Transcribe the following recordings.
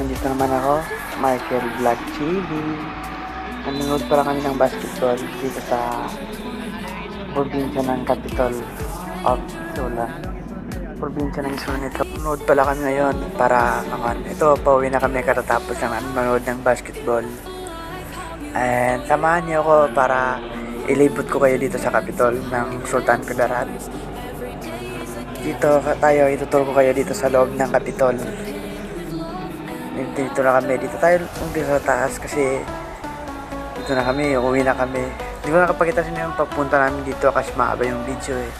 Nandito naman ako, Michael Vlog TV. Nanonood pala kami ng basketball dito sa probinsya ng capital of Sulan. Probinsya ng Sulan ito. Nanonood pala kami ngayon para ito, pauwi na kami katatapos ng manood ng basketball. And samahan niyo ako para ilibot ko kayo dito sa capital ng Sultan Kudarat. Dito tayo, ituturo ko kayo dito sa loob ng Capitol. Dito na kami, dito tayo umpisa sa taas kasi dito na kami, uuwi na kami. Hindi ko nakapakita sa inyo yung papunta namin dito kasi maaba yung video eh.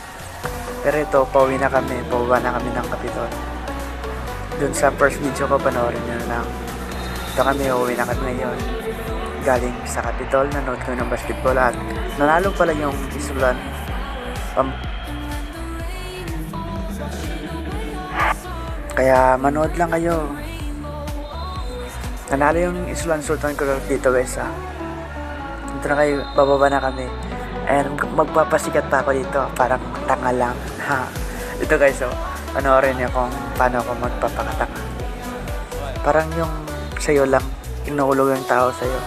Pero ito, pauwi na kami, pauwi na kami ng Capitol. Dun sa first video ko, panoorin nyo lang. Dito kami, uuwi na kami ngayon. Galing sa Capitol, nanood kami ng basketball at nanalo pala yung Isulan. Kaya manood lang kayo. Nanalo yung Isulan Sultan Kudarat dito guys ha. Dito na kayo, bababa na kami. And magpapasikat pa ako dito. Parang tanga lang ha. Ito guys oh, panoorin niyo kung paano ako magpapakatanga. Parang yung sayo lang, inuulog yung tao sayo.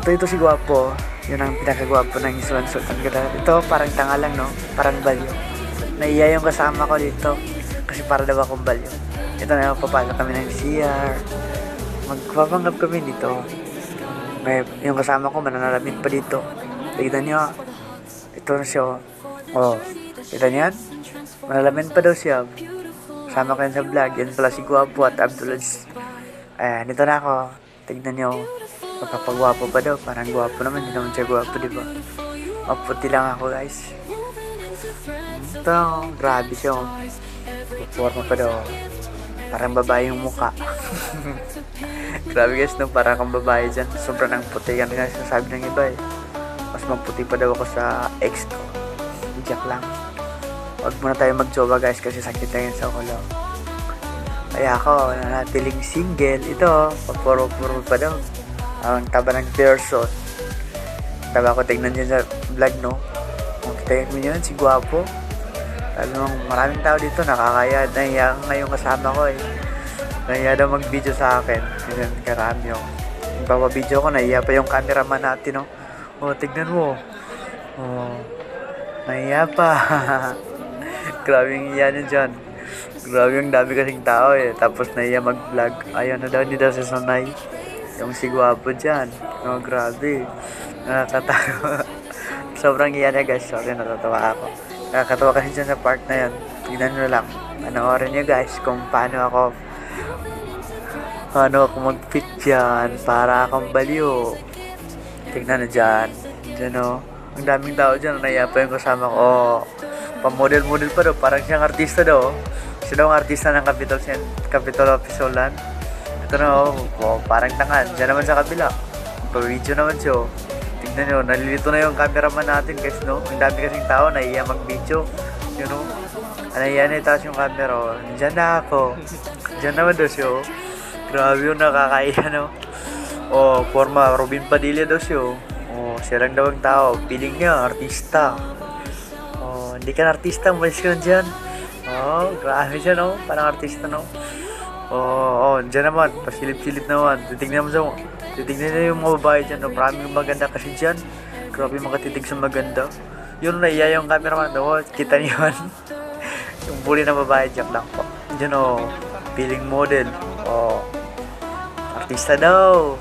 Ito si Guwapo. Yun ang pinakagwapo ng Isulan Sultan Kudarat. Ito parang tanga lang no, parang balyo. Naiya yung kasama ko dito kasi para daw akong balyo. Ito na, papasok kami ng CR. Magpapanggap kami dito. May, yung kasama ko mananalamin pa dito. Tignan nyo. Ito na siya. Oh, kita nyo yan? Manalamin pa daw siya. Kasama ko yan sa vlog. Yan pala si Guwapo at Abdulaziz. Ayan, ito na ako. Tignan nyo. Magpapagwapo pa daw. Parang guwapo naman. Hindi naman siya guwapo, diba? Maputi lang ako guys. Ito, grabe siya. Forma pa daw. Parang babae yung muka. Grabe guys, no? Parang kang babae dyan. Sobrang ang puti. Yan nga sinasabi ng iba eh. Mas maputi pa daw ako sa ex ko. Jack lang. Huwag muna tayo mag-jowa guys kasi sakit na yun sa ulo. Kaya ako, nanatiling single. Ito, puro-puro pa daw. Ang taba ng person. Taba ko, tignan dyan sa vlog, no? Kung kita yun si Guwapo. Talagang maraming tao dito nakakaya. Nahiya ngayong kasama ko eh. Nahiya daw mag-video sa akin. Ganyan karami yung video ko. Nahiya pa yung cameraman natin no? Oh, tignan mo. Oh, nahiya pa. Grabe yung iya niya dyan. Grabe yung dami kasing tao eh. Tapos nahiya mag-vlog. Ayaw na daw, hindi daw sasanay. Yung si Guwapo dyan. Oh, grabe. Nakakatawa. Sobrang iya niya guys. Sorry, natatawa ako. Nakakatawa kasi dyan sa part na yun. Tignan nyo lang. Panoorin nyo guys kung paano ako mag-fit dyan para akong baliw. Tignan nyo dyan. Dyan o. Ang daming tao dyan. Naiya pa yung kasama ko. Oh, pamodel-model pa daw. Parang siyang artista daw. Siya daw ang artista ng Capitol of Sulan. Ito na oh, parang tangan. Dyan naman sa kabila. Pa-video naman siya oh. Tignan nyo, nalilito na yung cameraman natin guys, no? Ang dami kasing tao, naiya mag-video. You know? Naiya na itaas yung camera, oh. Diyan na ako. Diyan naman daw siya, oh. Grabe yung nakakaiya, no? Oh, forma, Robin Padilla daw siya, oh. Siya lang daw ang tao. Piling niya, artista. Oh, hindi ka na artista, malis ka na dyan. Oh, grabe siya, no? Parang artista, no? Oh, dyan naman, pasilip-silip naman. Titignan mo sa titignan na yung mga babae dyan, no? Maraming maganda kasi dyan. Grabe makatitig sa maganda. Yun, naiya yung cameraman, no? Kita niyo yun. Yung bully na babae dyan lang po. Dyan, oh, feeling model. Oh, artista daw.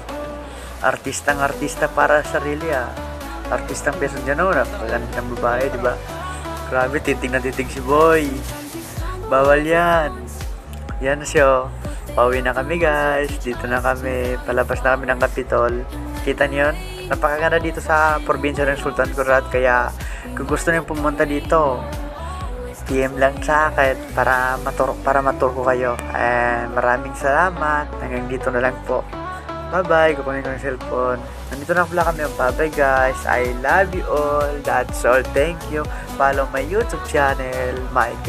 Artistang artista para sa sarili, ah. Artistang peso dyan, oh. Napaganda ng babae, di ba? Grabe, titig na titig si boy. Bawal yan. Yan siya, oh. Pauwi na kami guys. Dito na kami. Palabas na kami ng Capitol. Kita niyo yun? Napakaganda dito sa probinsya ng Sultan Kudarat. Kaya kung gusto niyo pumunta dito, PM lang sa akin para matur ko kayo. Maraming salamat. Hanggang dito na lang po. Bye-bye. Kukunin ko yung cellphone. Nandito na pala kami. Bye-bye guys. I love you all. That's all. Thank you. Follow my YouTube channel, Mike.